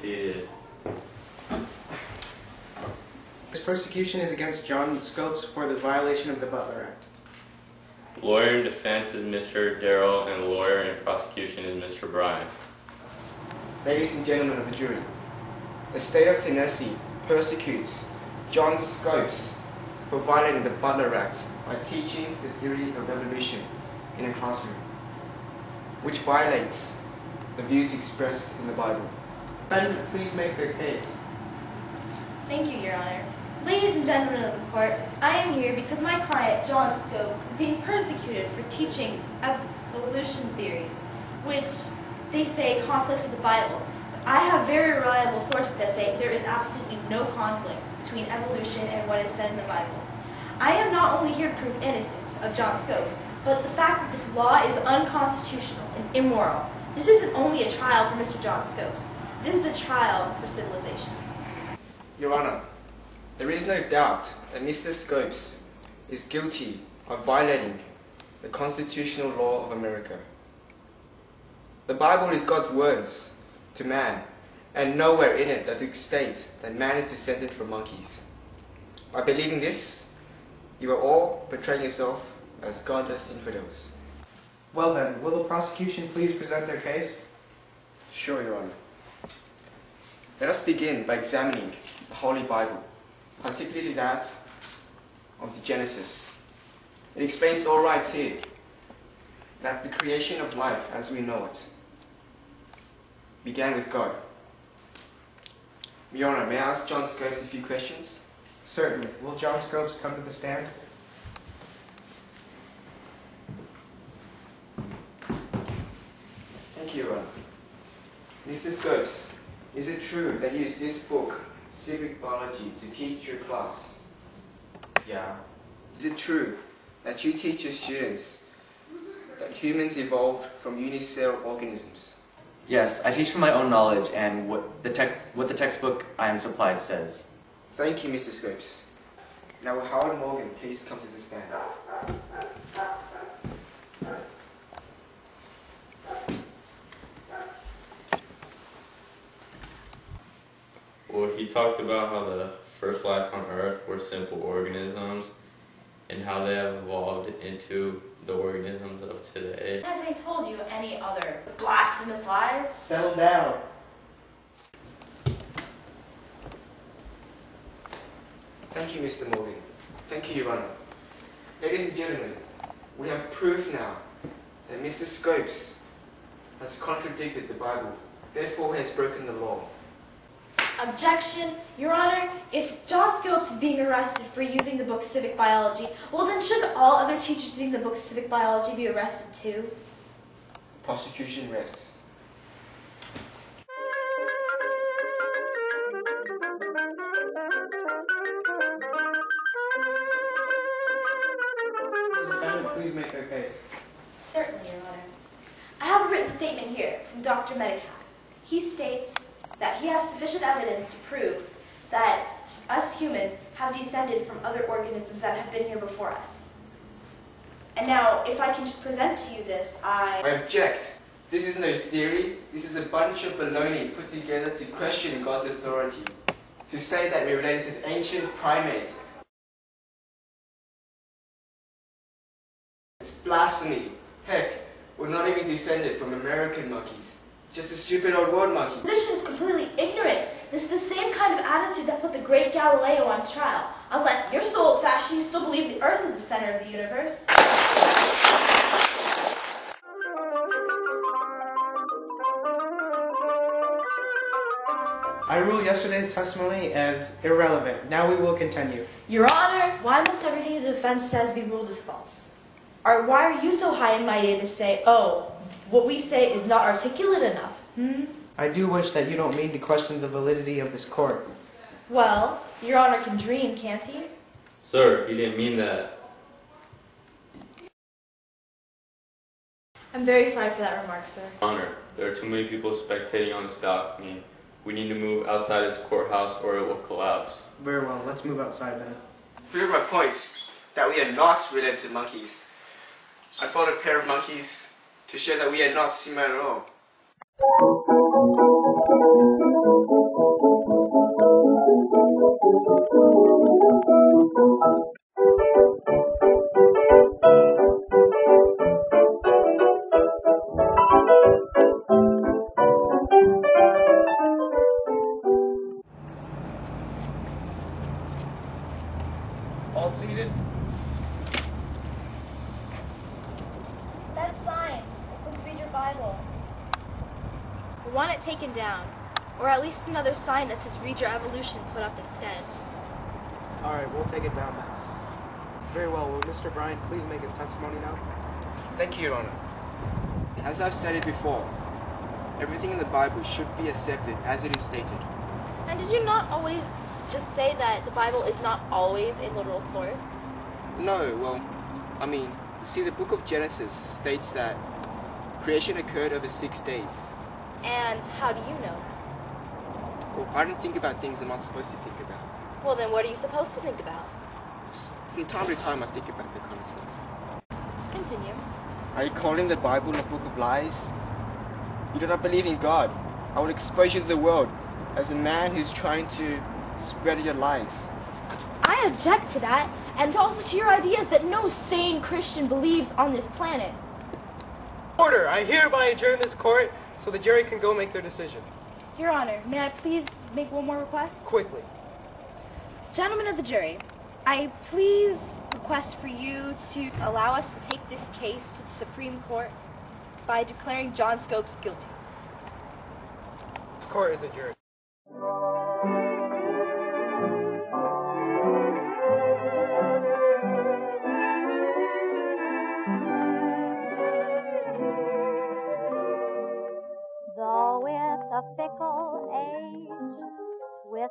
seated. This persecution is against John Scopes for the violation of the Butler Act. Lawyer in defense is Mr. Darrell, and lawyer in prosecution is Mr. Bryan. Ladies and gentlemen of the jury, the state of Tennessee persecutes John Scopes for violating the Butler Act by teaching the theory of evolution in a classroom, which violates the views expressed in the Bible. Defendant, please make their case. Thank you, Your Honor. Ladies and gentlemen of the court, I am here because my client, John Scopes, is being persecuted for teaching evolution theories, which they say conflicts with the Bible. But I have very reliable sources that say there is absolutely no conflict between evolution and what is said in the Bible. I am not only here to prove innocence of John Scopes, but the fact that this law is unconstitutional and immoral. This isn't only a trial for Mr. John Scopes. This is a trial for civilization. Your Honor, there is no doubt that Mr. Scopes is guilty of violating the constitutional law of America. The Bible is God's words to man, and nowhere in it does it state that man is descended from monkeys. By believing this, you are all portraying yourself as godless infidels. Well then, will the prosecution please present their case? Sure, Your Honor. Let us begin by examining the Holy Bible, particularly that of the Genesis. It explains all right here that the creation of life as we know it began with God. Your Honor, may I ask John Scopes a few questions? Certainly. Will John Scopes come to the stand? Thank you, Your Honor. Mr. Scopes, is it true that you use this book, Civic Biology, to teach your class? Yeah. Is it true that you teach your students that humans evolved from unicellular organisms? Yes, I teach from my own knowledge and what the textbook I am supplied says. Thank you, Mr. Scopes. Now will Howard Morgan please come to the stand? Well, he talked about how the first life on Earth were simple organisms and how they have evolved into the organisms of today. Has he told you any other blasphemous lies? Settle down. Thank you, Mr. Morgan. Thank you, Your Honor. Ladies and gentlemen, we have proof now that Mr. Scopes has contradicted the Bible, therefore has broken the law. Objection. Your Honor, if John Scopes is being arrested for using the book Civic Biology, well then should all other teachers using the book Civic Biology be arrested too? The prosecution rests. Will the defendant please make their case? Certainly, Your Honor. I have a written statement here from Dr. Metcalf. He states that he has sufficient evidence to prove that us humans have descended from other organisms that have been here before us. And now, if I can just present to you this, I object. This is no theory. This is a bunch of baloney put together to question God's authority. To say that we're related to the ancient primates. It's blasphemy. Heck, we're not even descended from American monkeys. Just a stupid old world monkey. the position is completely ignorant. This is the same kind of attitude that put the great Galileo on trial. Unless you're so old-fashioned you still believe the Earth is the center of the universe. I rule yesterday's testimony as irrelevant. Now we will continue. Your Honor, why must everything the defense says be ruled as false? Or why are you so high and mighty to say, oh, what we say is not articulate enough? I do wish that you don't mean to question the validity of this court. Well, Your Honor can dream, can't he? Sir, he didn't mean that. I'm very sorry for that remark, sir. Honor, there are too many people spectating on this balcony. We need to move outside this courthouse or it will collapse. Very well, let's move outside then. Prove my point that we are not related to monkeys. I bought a pair of monkeys to show that we are not similar at all. sign. It says read your Bible. We want it taken down, or at least another sign that says read your evolution put up instead. Alright, we'll take it down now. Very well. Will Mr. Bryant please make his testimony now? Thank you, Your Honor. As I've stated before, everything in the Bible should be accepted as it is stated. And did you not always just say that the Bible is not always a literal source? No, well, see, the book of Genesis states that creation occurred over 6 days. And how do you know? Well, I don't think about things I'm not supposed to think about. Well, then what are you supposed to think about? From time to time, I think about that kind of stuff. Continue. Are you calling the Bible a book of lies? You do not believe in God. I will expose you to the world as a man who's trying to spread your lies. I object to that, and also to your ideas that no sane Christian believes on this planet. Order! I hereby adjourn this court so the jury can go make their decision. Your Honor, may I please make one more request? Quickly. Gentlemen of the jury, I please request for you to allow us to take this case to the Supreme Court by declaring John Scopes guilty. This court is adjourned. Though it's a fickle age with